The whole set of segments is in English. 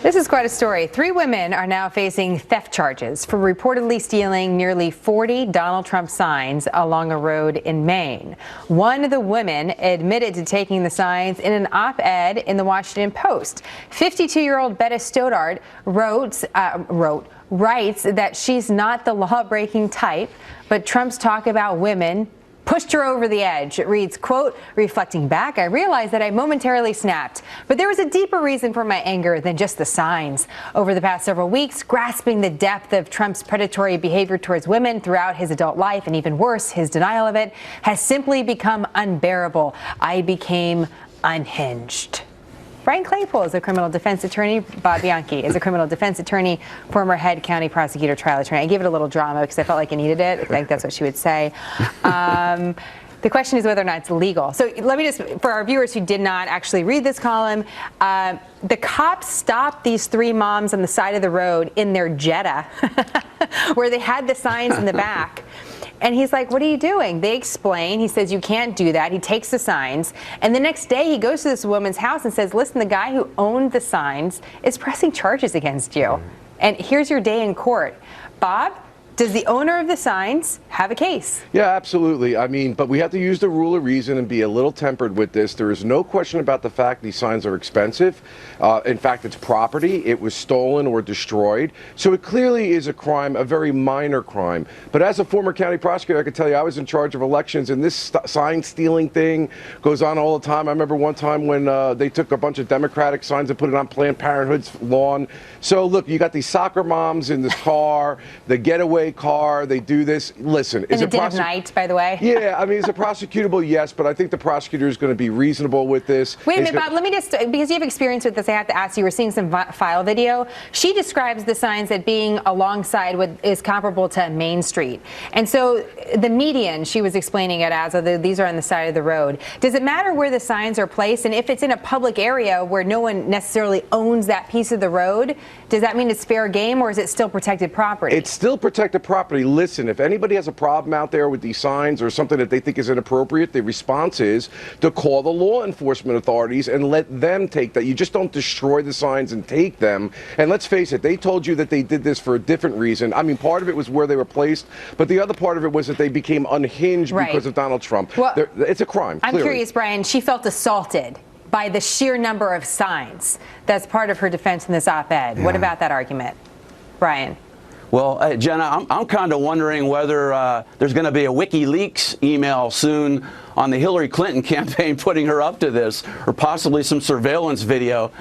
This is quite a story. 3 women are now facing theft charges for reportedly stealing nearly 40 Donald Trump signs along a road in Maine. One of the women admitted to taking the signs in an op-ed in the Washington Post. 52-year-old Betta Stoddard writes that she's not the law-breaking type, but Trump's talk about women pushed her over the edge. It reads, quote, reflecting back, I realized that I momentarily snapped, but there was a deeper reason for my anger than just the signs. Over the past several weeks, grasping the depth of Trump's predatory behavior towards women throughout his adult life, and even worse, his denial of it, has simply become unbearable. I became unhinged. Brian Claypool is a criminal defense attorney. Bob Bianchi is a criminal defense attorney, former head county prosecutor, trial attorney. I gave it a little drama because I felt like I needed it. I think that's what she would say. The question is whether or not it's legal. So let me just, for our viewers who did not actually read this column, the cops stopped these 3 moms on the side of the road in their Jetta, where they had the signs in the back. And he's like, what are you doing? They explain. He says, you can't do that. He takes the signs. And the next day he goes to this woman's house and says, listen, the guy who owned the signs is pressing charges against you. And here's your day in court. Bob, does the owner of the signs have a case? Yeah, absolutely. I mean, but we have to use the rule of reason and be a little tempered with this. There is no question about the fact these signs are expensive. In fact, it's property. It was stolen or destroyed. So it clearly is a crime, a very minor crime. But as a former county prosecutor, I can tell you I was in charge of elections, and this sign stealing thing goes on all the time. I remember one time when they took a bunch of Democratic signs and put it on Planned Parenthood's lawn. So look, you got these soccer moms in this car, the getaway car, they do this. Listen, is it dead of night, by the way? Yeah, I mean, is it prosecutable? Yes, but I think the prosecutor is going to be reasonable with this. Wait a minute, Bob, let me just, because you have experience with this, I have to ask you, we're seeing some file video. She describes the signs that being alongside what is comparable to Main Street. And so the median, she was explaining it as, these are on the side of the road. Does it matter where the signs are placed? And if it's in a public area where no one necessarily owns that piece of the road, does that mean it's fair game, or is it still protected property? It's still protected property. Listen, if anybody has a problem out there with these signs or something that they think is inappropriate, the response is to call the law enforcement authorities and let them take that. You just don't destroy the signs and take them. And let's face it, they told you that they did this for a different reason. I mean, part of it was where they were placed, but the other part of it was that they became unhinged because of Donald Trump. Well, it's a crime. I'm curious, Brian, she felt assaulted by the sheer number of signs. That's part of her defense in this op-ed. Yeah. What about that argument, Brian? Well, Jenna, I'm kind of wondering whether there's going to be a WikiLeaks email soon on the Hillary Clinton campaign putting her up to this, or possibly some surveillance video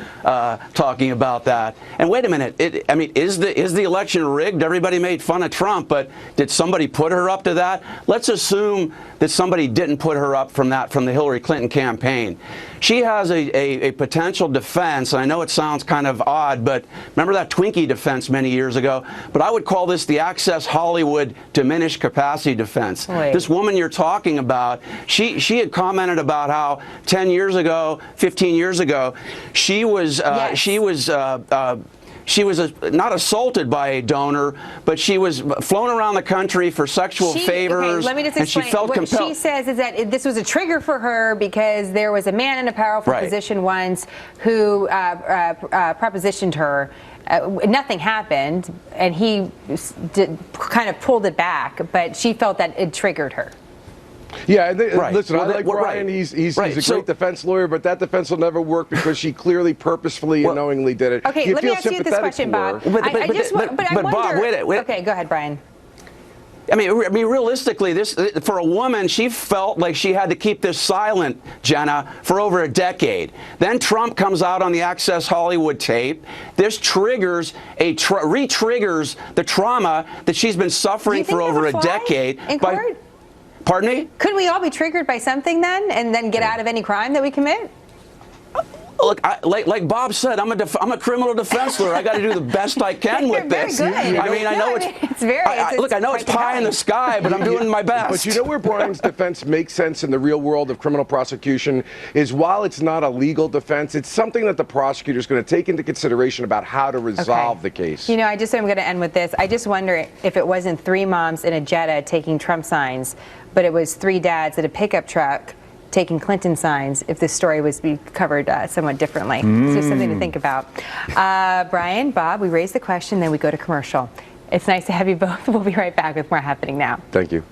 talking about that. And wait a minute, I mean, is the election rigged? Everybody made fun of Trump, but did somebody put her up to that? Let's assume that somebody didn't put her up from the Hillary Clinton campaign. She has a potential defense. I know it sounds kind of odd, but remember that Twinkie defense many years ago? But I would call this the Access Hollywood diminished capacity defense. Wait. This woman you're talking about, she had commented about how 10 years ago, 15 years ago, she was not assaulted by a donor, but she was flown around the country for sexual favors. Let me just explain. And she felt compelled. What she says is that this was a trigger for her because there was a man in a powerful position once who propositioned her. Nothing happened, and he kind of pulled it back, but she felt that it triggered her. Yeah, listen, I like Brian. He's a great defense lawyer, but that defense will never work because she clearly, purposefully, and knowingly did it. Okay, let me ask you this question, Bob. But Bob, wait. Okay, go ahead, Brian. I mean, realistically, for a woman, she felt like she had to keep this silent, Jenna, for over a decade. Then Trump comes out on the Access Hollywood tape. This triggers re-triggers the trauma that she's been suffering for over a decade. In court? Pardon me? Couldn't we all be triggered by something then, and then get out of any crime that we commit? Look, like Bob said, I'm a criminal defense lawyer. I got to do the best I can with this. Very good. I mean, I know I know it's pie in the sky, but I'm doing my best. But you know where Brian's defense makes sense in the real world of criminal prosecution is while it's not a legal defense, it's something that the prosecutor is going to take into consideration about how to resolve the case. You know, I'm going to end with this. I just wonder if it wasn't 3 moms in a Jetta taking Trump signs, but it was 3 dads at a pickup truck taking Clinton signs if this story was to be covered somewhat differently. So just something to think about. Brian, Bob, we raise the question, then we go to commercial. It's nice to have you both. We'll be right back with more Happening Now. Thank you.